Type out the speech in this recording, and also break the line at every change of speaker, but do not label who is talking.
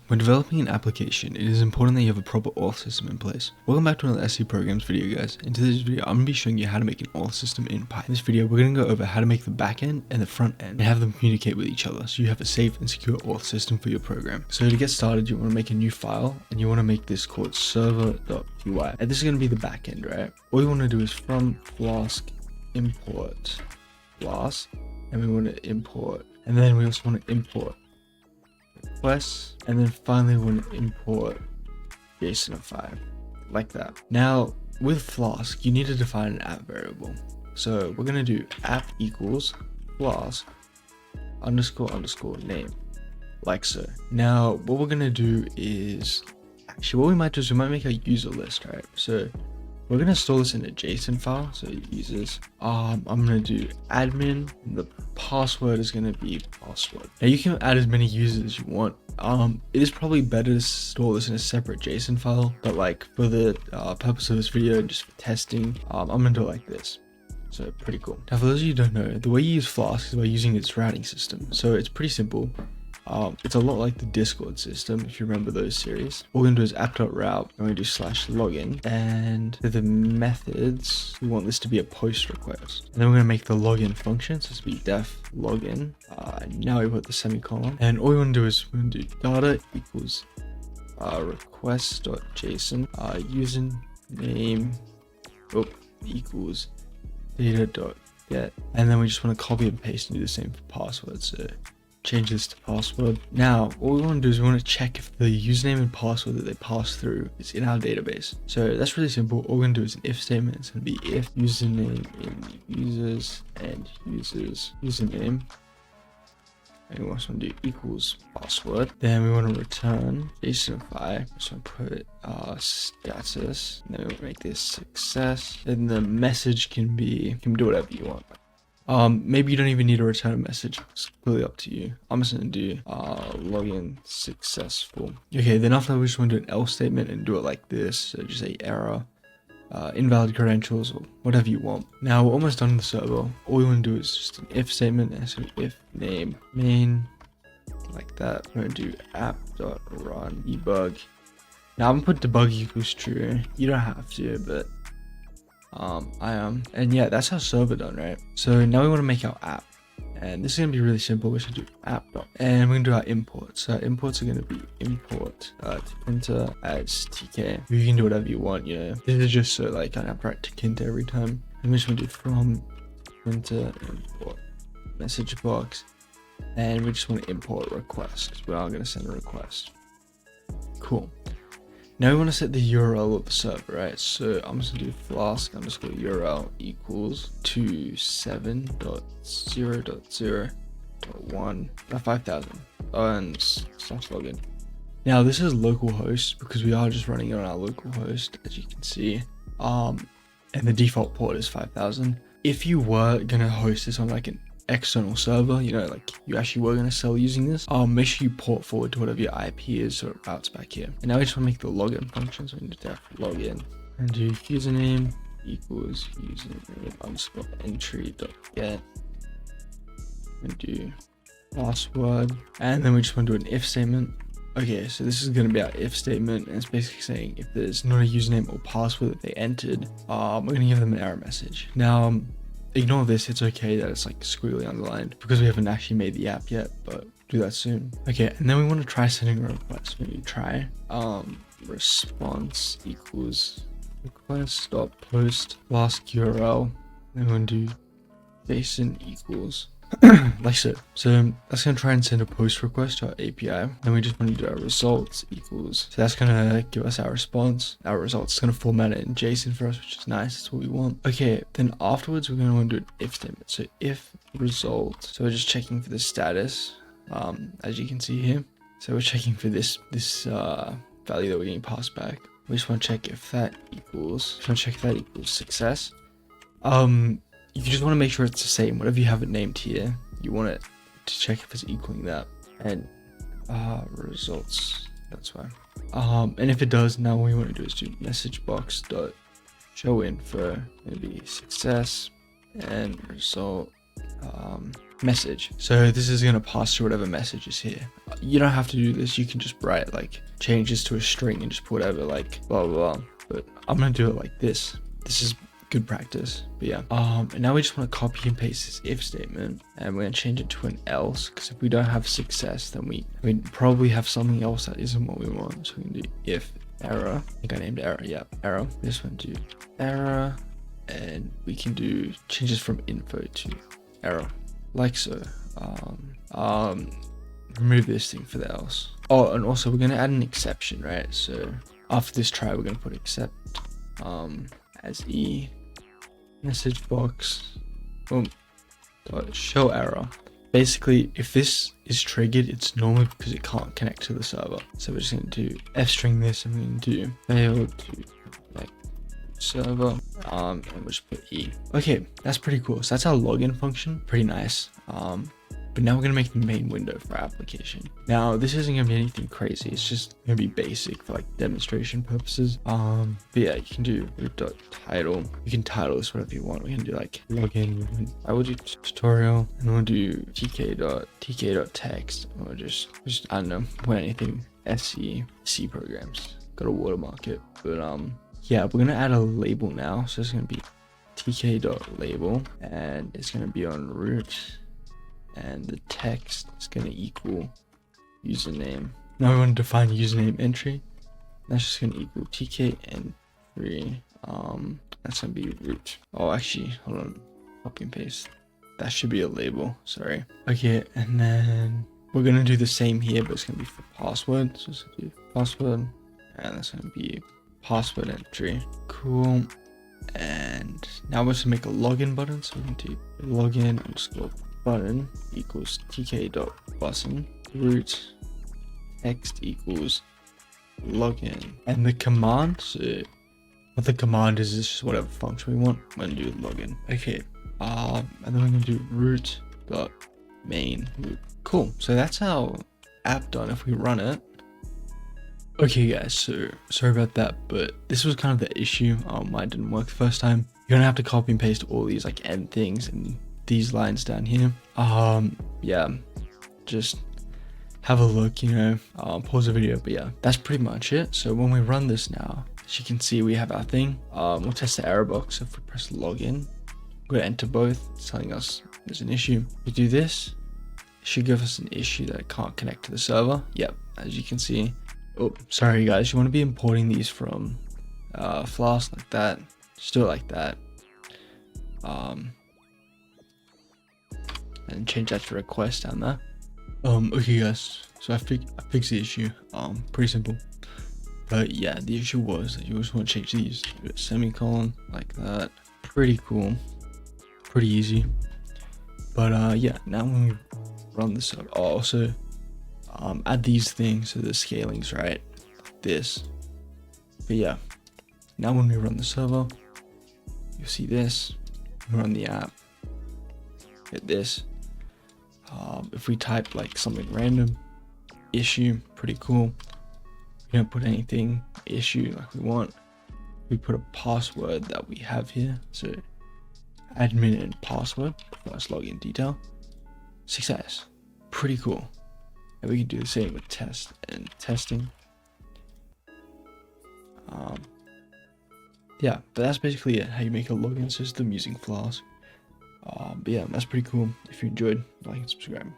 When developing an application, it is important that you have a proper auth system in place. Welcome back to another SE Programs video, guys. In today's video, I'm going to be showing you how to make an auth system in Python. In this video, we're going to go over how to make the backend and the front end and have them communicate with each other so you have a safe and secure auth system for your program. So to get started, you want to make a new file and you want to make this called server.py. And this is going to be the backend, right? All you want to do is from flask import flask, and we want to import, and then we also want to import requests, and then finally we want to import JSONify like that. Now with Flask, you need to define an app variable. So we're going to do app equals flask __ name, like so. Now what we're going to do is, actually what we might do is we might make a user list, right? So we're going to store this in a JSON file. So users, I'm going to do admin, and the password is going to be password. Now you can add as many users as you want. It is probably better to store this in a separate JSON file, but like for the purpose of this video, just for testing, I'm going to do it like this. So pretty cool. Now for those of you who don't know, the way you use Flask is by using its routing system. So it's pretty simple. It's a lot like the Discord system, if you remember those series. All we're going to do is app.route, and we're going to do /login, and for the methods, we want this to be a post request. And then we're going to make the login function, so it's be def login. Now we put the semicolon, and all we want to do is we're going to do data equals request.json, username equals data.get, and then we just want to copy and paste and do the same for password. So change this to password. Now all we want to do is we want to check if the username and password that they pass through is in our database. So that's really simple. All we're going to do is an if statement. It's going to be if username in users and users username, and we also want to do equals password. Then we want to return JSONify. So I'm put status, and then we want to make this success. And the message can be, you can do whatever you want. Maybe you don't even need to return a message. It's completely up to you. I'm just going to do login successful. Okay, then after that, we just want to do an else statement and do it like this. So just say error, invalid credentials, or whatever you want. Now we're almost done with the server. All we want to do is just an if statement, and so if name main, like that. We're going to do app.run debug. Now I'm going to put debug equals true. You don't have to, but I am. And yeah, that's our server done, right? So now we want to make our app, and this is going to be really simple. We should do app and we're going to do our imports. So our imports are going to be import tkinter as tk. You can do whatever you want, you know. This is just so like I don't have to write tkinter every time. And we just want to do from tkinter import message box, and we just want to import request because we are going to send a request. Cool. Now we want to set the URL of the server, right? So I'm just going to do flask _ URL equals 27.0.0.1 5000 and /login. Now this is localhost because we are just running it on our local host, as you can see. And the default port is 5000. If you were going to host this on like an external server, you know, like you actually were going to sell using this, make sure you port forward to whatever your IP is so it routes back here. And now we just want to make the login function, so we need to login and do username equals username _ entry.get and do password, and then we just want to do an if statement. Okay, so this is going to be our if statement, and it's basically saying if there's not a username or password that they entered, we're going to give them an error message. Now ignore this, it's okay that it's like squiggly underlined because we haven't actually made the app yet, but do that soon. Okay, and then we want to try sending a request. Maybe try response equals request.post last URL, and we're going to do JSON equals like so. So that's going to try and send a post request to our API. Then we just want to do our results equals, so that's going to give us our response. Our results is going to format it in JSON for us, which is nice. That's what we want. Okay, then afterwards we're going to want to do an if statement. So if result, so we're just checking for the status, as you can see here. So we're checking for this value that we're getting passed back. We just want to check if that equals, success. You just want to make sure it's the same. Whatever you have it named here, you want it to check if it's equaling that. And results, that's fine. And if it does, now what we want to do is do message box dot show info, maybe success and result message. So this is going to pass through whatever message is here. You don't have to do this. You can just write like changes to a string and just put whatever, like blah blah blah. But I'm going to do it like this. This is good practice. But yeah, and now we just want to copy and paste this if statement, and we're going to change it to an else, because if we don't have success, then we probably have something else that isn't what we want. So we can do if error. I think I named error. Yeah, error. This one do error, and we can do changes from info to error, like so. Remove this thing for the else. Oh, and also we're going to add an exception, right? So after this try, we're going to put except as e message box boom dot show error. Basically, if this is triggered, it's normally because it can't connect to the server. So we're just going to do f string this, and we're going to do fail to connect server, and we'll just put e. Okay, that's pretty cool. So that's our login function. Pretty nice. But now we're going to make the main window for our application. Now, this isn't going to be anything crazy. It's just going to be basic for like demonstration purposes. But yeah, you can do root.title. You can title this whatever you want. We can do like login. I will do tutorial, and we'll do tk.text. Or just I don't know, put anything C programs. Got a watermark it. But yeah, we're going to add a label now. So it's going to be tk.label, and it's going to be on root. And the text is going to equal username. Now we want to define username entry. That's just going to equal tkn3. That's going to be root. Oh, actually, hold on. Copy and paste. That should be a label. Sorry. Okay, and then we're going to do the same here, but it's going to be for password. So it's going to be password, and that's going to be password entry. Cool. And now we're going to make a login button. So we can do login underscore button equals tk.button root text equals login, and the command, so what the command is just whatever function we want. We're gonna do login. Okay, and then we're gonna do root dot main loop. Cool. So that's our app done. If we run it. Okay guys, so sorry about that, but this was kind of the issue. Mine didn't work the first time. You're gonna have to copy and paste all these like end things and these lines down here. Yeah, just have a look, you know, pause the video. But yeah, that's pretty much it. So when we run this now, as you can see, we have our thing. We'll test the error box. If we press login, we're gonna enter both. It's telling us there's an issue. We do this, it should give us an issue that it can't connect to the server. Yep, as you can see. Oh, sorry guys, you want to be importing these from Flask like that. Just do it like that. And change that to request down there. Okay guys, so I fixed the issue. Pretty simple. But yeah, the issue was that you just want to change these to a semicolon like that. Pretty cool, pretty easy. But yeah, now when we run this up, I'll also add these things so the scaling's right, like this. But yeah, now when we run the server, you'll see this. We run the app, get this. If we type like something random, issue, pretty cool. We don't put anything issue like we want. We put a password that we have here. So admin and password, first login detail, success. Pretty cool. And we can do the same with test and testing. Yeah, but that's basically it. How you make a login system using Flask. But yeah, that's pretty cool. If you enjoyed, like and subscribe.